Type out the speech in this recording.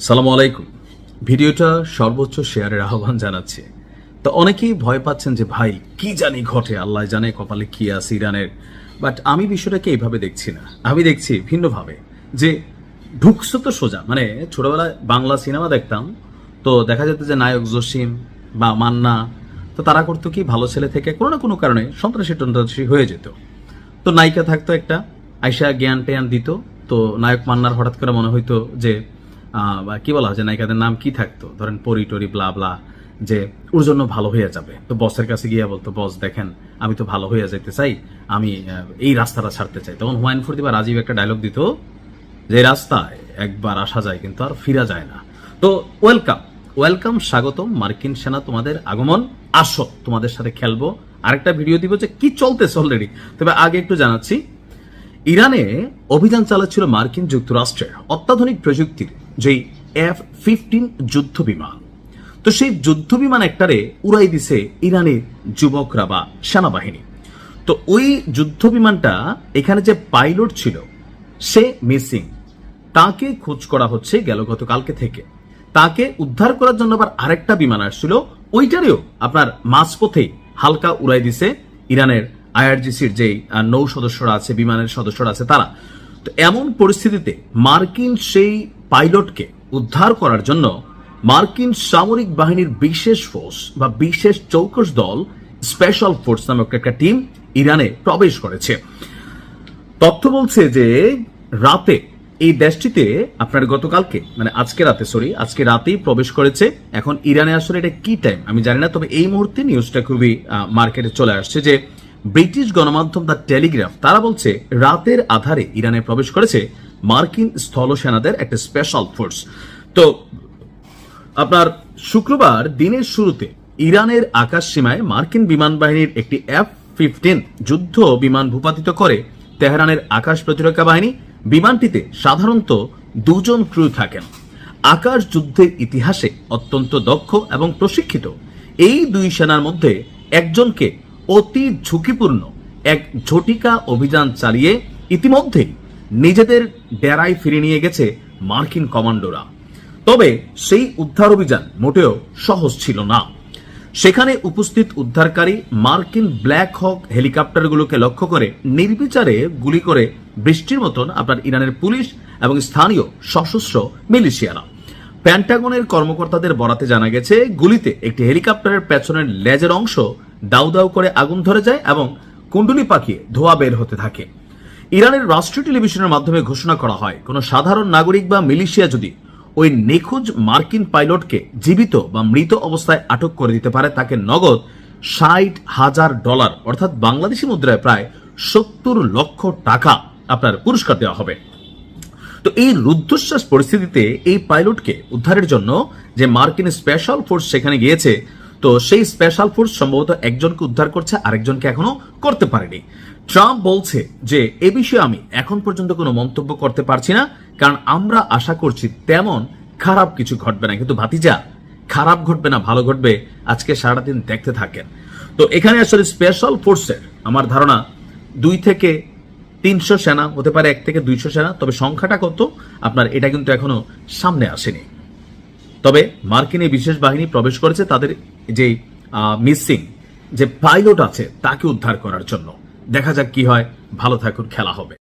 সালামু আলাইকুম। ভিডিওটা সর্বোচ্চ শেয়ারের আহ্বান জানাচ্ছি। তো অনেকেই ভয় পাচ্ছেন যে ভাই কি জানি ঘটে, আল্লাহ জানে কপালে কি আছে ইরানের। বাট আমি বিষয়টাকে এইভাবে দেখছি না, আমি দেখছি ভিন্নভাবে। যে ঢুকছো তো সোজা, মানে ছোটবেলায় বাংলা সিনেমা দেখতাম, তো দেখা যেত যে নায়ক জসিম বা মান্না, তো তারা করতো কি ভালো ছেলে থেকে কোনো না কোনো কারণে সন্ত্রাসী হয়ে যেত। তো নায়িকা থাকতো একটা, আয়শা জ্ঞান ট্যান দিত। তো নায়ক মান্নার হঠাৎ করে মনে হইতো যে কি বলা হয় যে নায়িকাদের নাম কি থাকতো, ধরেন পরি টরি ব্লা ব্লা, যে ওর জন্য ভালো হয়ে যাবে। তো বসের কাছে গিয়ে বলতো, বস দেখেন আমি তো ভালো হয়ে যেতে চাই, আমি এই রাস্তাটা ছাড়তে চাই। তখন হুমায়ুন ফরিদি বা রাজীব একটা ডায়লগ দিত যে রাস্তায় একবার আসা যায় কিন্তু আর ফিরা যায় না। তো ওয়েলকাম, স্বাগতম মার্কিন সেনা, তোমাদের আগমন, আসো তোমাদের সাথে খেলবো। আরেকটা ভিডিও দিব যে কি চলতেছে অলরেডি। তবে আগে একটু জানাচ্ছি, ইরানে অভিযান চালাচ্ছিল মার্কিন যুক্তরাষ্ট্রের অত্যাধুনিক প্রযুক্তির যেই F-15 যুদ্ধ বিমান। তো সেই যুদ্ধ বিমান একটারে উড়াই দিছে ইরানের যুবকরা বা সেনাবাহিনী। তো ওই যুদ্ধ বিমানটা, এখানে যে পাইলট ছিল সে মিসিং, তাকে খোঁজ করা হচ্ছে গেল গতকালকে থেকে। তাকে উদ্ধার করার জন্য আবার আরেকটা বিমান আসছিল, ওইটারেও আপনার মাঝপথেই হালকা উড়াই দিছে ইরানের আইআরজিসির যে নৌ সদস্যরা আছে, বিমানের সদস্যরা আছে তারা। তো এমন পরিস্থিতিতে মার্কিন সেই পাইলটকে উদ্ধার করার জন্য মার্কিন সামরিক বাহিনীর বিশেষ ফোর্স বা বিশেষ চৌকস দল, স্পেশাল ফোর্স নামক একটা টিম ইরানে প্রবেশ করেছে। তথ্য বলছে যে রাতে এই দেশটিতে আপনার গতকালকে মানে আজকে রাতেই প্রবেশ করেছে। এখন ইরানে আসলে এটা কি টাইম আমি জানি না, তবে এই মুহূর্তে নিউজটা খুবই মার্কেটে চলে আসছে যে ব্রিটিশ গণমাধ্যম দ্য টেলিগ্রাফ তারা বলছে রাতের আধারে ইরানে প্রবেশ করেছে মার্কিন স্থল সেনাদের একটা স্পেশাল ফোর্স। তো আপনার শুক্রবার দিনের শুরুতে ইরানের আকাশ সীমায় মার্কিন বিমান বাহিনীর একটি F-15 যুদ্ধ বিমান ভূপাতিত করে তেহরানের আকাশ প্রতিরক্ষা বাহিনী। বিমানটিতে সাধারণত 2 জন ক্রু থাকেন। আকাশ যুদ্ধের ইতিহাসে অত্যন্ত দক্ষ এবং প্রশিক্ষিত এই 2 সেনার মধ্যে একজনকে অতি ঝুঁকিপূর্ণ এক ঝটিকা অভিযান চালিয়ে ইতিমধ্যেই নিজেদের ডেরায় ফিরে নিয়ে গেছে মার্কিন কমান্ডোরা। তবে সেই উদ্ধার অভিযান মোটেও সহজ ছিল না। সেখানে উপস্থিত উদ্ধারকারী মার্কিন ব্ল্যাক হক হেলিকপ্টারগুলোকে লক্ষ্য করে নির্বিচারে গুলি করে বৃষ্টির মতন আপনার ইরানের পুলিশ এবং স্থানীয় সশস্ত্র মিলিশিয়ারা। প্যান্টাগনের কর্মকর্তাদের বরাতে জানা গেছে গুলিতে একটি হেলিকপ্টারের পেছনের লেজের অংশ দাউ দাউ করে আগুন ধরে যায় এবং কুণ্ডুলি পাকিয়ে ধোঁয়া বের হতে থাকে। ইরানের রাষ্ট্রীয় টেলিভিশনের মাধ্যমে ঘোষণা করা হয়, কোন সাধারণ নাগরিক বা মিলিশিয়া যদি ওই নিখোঁজ মার্কিন পাইলটকে জীবিত বা মৃত অবস্থায় আটক করে দিতে পারে, তাকে নগদ $60,000 অর্থাৎ বাংলাদেশি মুদ্রায় প্রায় 70 লক্ষ টাকা আপনার পুরস্কার দেওয়া হবে। তো এই রুদ্ধশ্বাস পরিস্থিতিতে এই পাইলটকে উদ্ধারের জন্য যে মার্কিন স্পেশাল ফোর্স সেখানে গিয়েছে, তো সেই স্পেশাল ফোর্স সম্ভবত একজনকে উদ্ধার করছে, আরেকজনকে এখনো করতে পারেনি। ট্রাম্প বলছে যে এ বিষয়ে আমি এখন পর্যন্ত কোনো মন্তব্য করতে পারছি না, কারণ আমরা আশা করছি তেমন খারাপ কিছু ঘটবে না। কিন্তু ভাতিজা, খারাপ ঘটবে না ভালো ঘটবে, আজকে সারাদিন দেখতে থাকেন। তো এখানে আসলে স্পেশাল ফোর্সের আমার ধারণা 2 থেকে 300 সেনা হতে পারে, 1 থেকে 200 সেনা, তবে সংখ্যাটা কত আপনার এটা কিন্তু এখনো সামনে আসেনি। তবে মার্কিন এই বিশেষ বাহিনী প্রবেশ করেছে তাদের যে মিসিং যে পাইলট আছে তাকে উদ্ধার করার জন্য। দেখা যাক কি হয়, ভালো থাকুন, খেলা হবে।